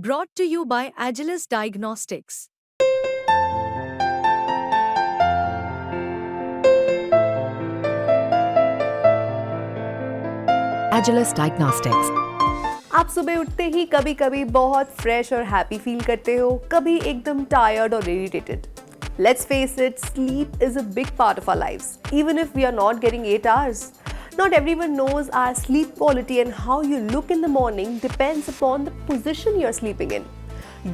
Brought to you by Agilus Diagnostics. Agilus Diagnostics. आप सुबह उठते ही कभी कभी बहुत फ्रेश और हैप्पी फील करते हो, कभी एकदम टायर्ड और irritated. Let's face it, sleep is a big part of our lives, even if we are not getting 8 hours. Not everyone knows our sleep quality, and how you look in the morning depends upon the position you're sleeping in.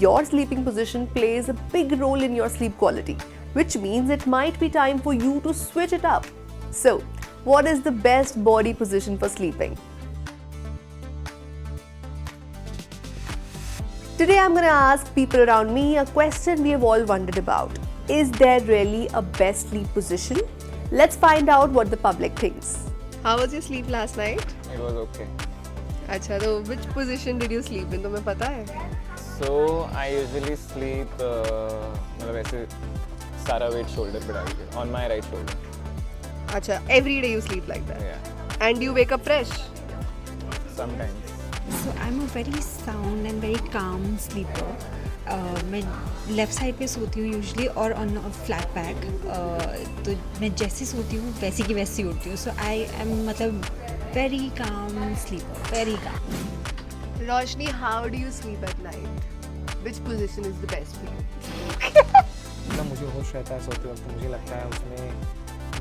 Your sleeping position plays a big role in your sleep quality, which means it might be time for you to switch it up. So, what is the best body position for sleeping? Today I'm going to ask people around me a question we have all wondered about. Is there really a best sleep position? Let's find out what the public thinks. How was your sleep last night? It was okay. अच्छा, तो which position did you sleep in? तुम्हें पता है? So I usually sleep मतलब ऐसे सारा weight shoulder पे डाल के on my right shoulder. अच्छा, every day you sleep like that. Yeah. And you wake up fresh. Sometimes. So I'm a very sound and very calm sleeper. मैं left side पे सोती हूँ यूजली और on flat back. तो मैं जैसे सोती हूँ वैसी की वैसी उठती हूँ. सो आई एम मतलब very calm sleeper, very calm. Roshni, how do you sleep at night? Which position is the best for you? ना मुझे होश रहता है सोते वक्त. मुझे लगता है उसमें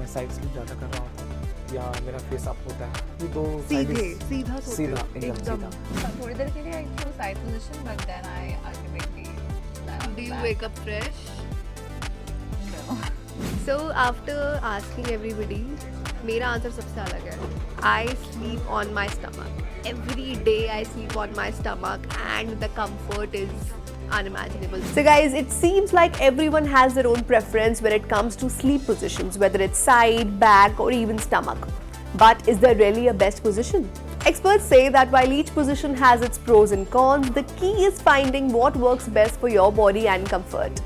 मैं साइड स्लीप ज़्यादा कर रहा होता हूँ या मेरा फेस अप होता है. ये दो सीधा सोते सीधा हो, एकदम सीधा. थोड़ी देर के लिए आई थी side position but then I ultimately Do you wake up fresh? No. So after asking everybody, मेरा आंसर सबसे अलग है. I sleep on my stomach. Every day I sleep on my stomach and the comfort is unimaginable. So guys, it seems like everyone has their own preference when it comes to sleep positions, whether it's side, back or even stomach. But is there really a best position? Experts say that while each position has its pros and cons, the key is finding what works best for your body and comfort.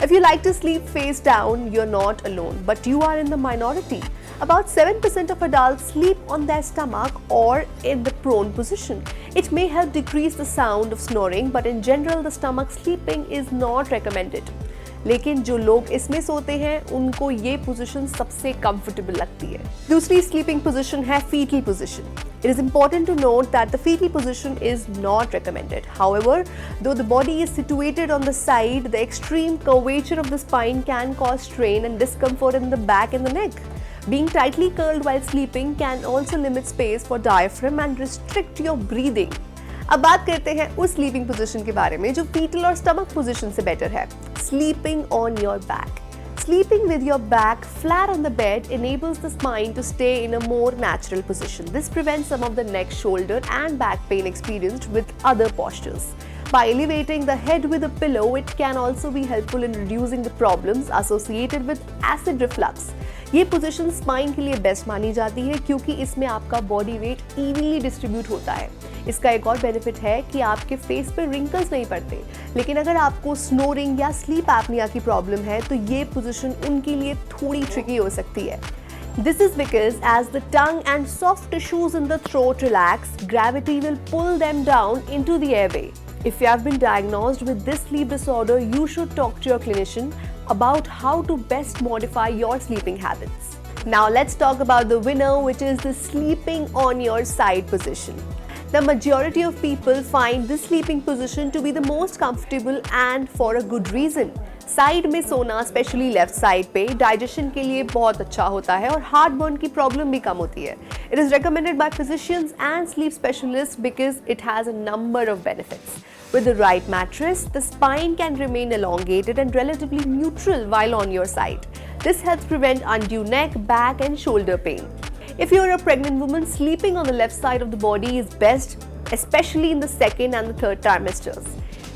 If you like to sleep face down, you're not alone, but you are in the minority. About 7% of adults sleep on their stomach or in the prone position. It may help decrease the sound of snoring, but in general, the stomach sleeping is not recommended. लेकिन जो लोग इसमें सोते हैं उनको ये position सबसे comfortable लगती है. दूसरी स्लीपिंग पोजीशन है fetal position. It is important to note that the fetal position is not recommended. However, though the body is situated on the side, the extreme curvature of the spine can cause strain and discomfort in the back and the neck. Being tightly curled while sleeping can also limit space for diaphragm and restrict your breathing. अब बात करते हैं उस sleeping position के बारे में जो fetal और स्टमक पोजीशन से बेटर है. Sleeping on your back. Sleeping with your back flat on the bed enables the spine to stay in a more natural position. This prevents some of the neck, shoulder and back pain experienced with other postures. By elevating the head with a pillow, it can also be helpful in reducing the problems associated with acid reflux. ये position spine के लिए best मानी जाती है क्योंकि इसमें आपका body weight evenly distribute होता है. इसका एक और बेनिफिट है कि आपके फेस पर रिंकल्स नहीं पड़ते. लेकिन अगर आपको स्नोरिंग या स्लीप एपनिया की प्रॉब्लम है तो ये पोजीशन उनके लिए थोड़ी ट्रिकी हो सकती है. This is because as the tongue and soft tissues in the throat relax, gravity will pull them down into the airway. If you have been diagnosed with this sleep disorder, you should talk to your clinician about how to best modify your sleeping habits. Now let's talk about the winner, which is the sleeping on your side position. The majority of people find this sleeping position to be the most comfortable and for a good reason. Side में सोना, specially left side पे, digestion के लिए बहुत अच्छा होता है और हार्ट बर्न की प्रॉब्लम भी कम होती है. It is recommended by physicians and sleep specialists because it has a number of benefits. With the right mattress, the spine can remain elongated and relatively neutral while on your side. This helps prevent undue neck, back and shoulder pain. If you're a pregnant woman, sleeping on the left side of the body is best, especially in the second and the third trimesters.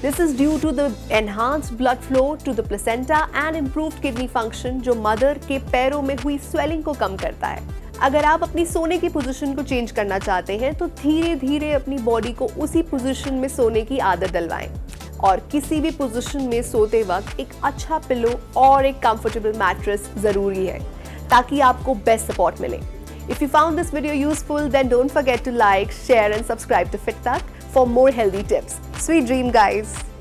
This is due to the enhanced blood flow to the placenta and improved kidney function जो mother के पैरों में हुई swelling को कम करता है. अगर आप अपनी सोने की पोजीशन को चेंज करना चाहते हैं तो धीरे धीरे अपनी बॉडी को उसी पोजीशन में सोने की आदत डलवाएं. और किसी भी पोजीशन में सोते वक्त एक अच्छा पिलो और एक कंफर्टेबल मैट्रेस ज़रूरी है ताकि आपको बेस्ट सपोर्ट मिले. If you found this video useful, then don't forget to like, share and subscribe to FitTak. for more healthy tips. Sweet dream, guys.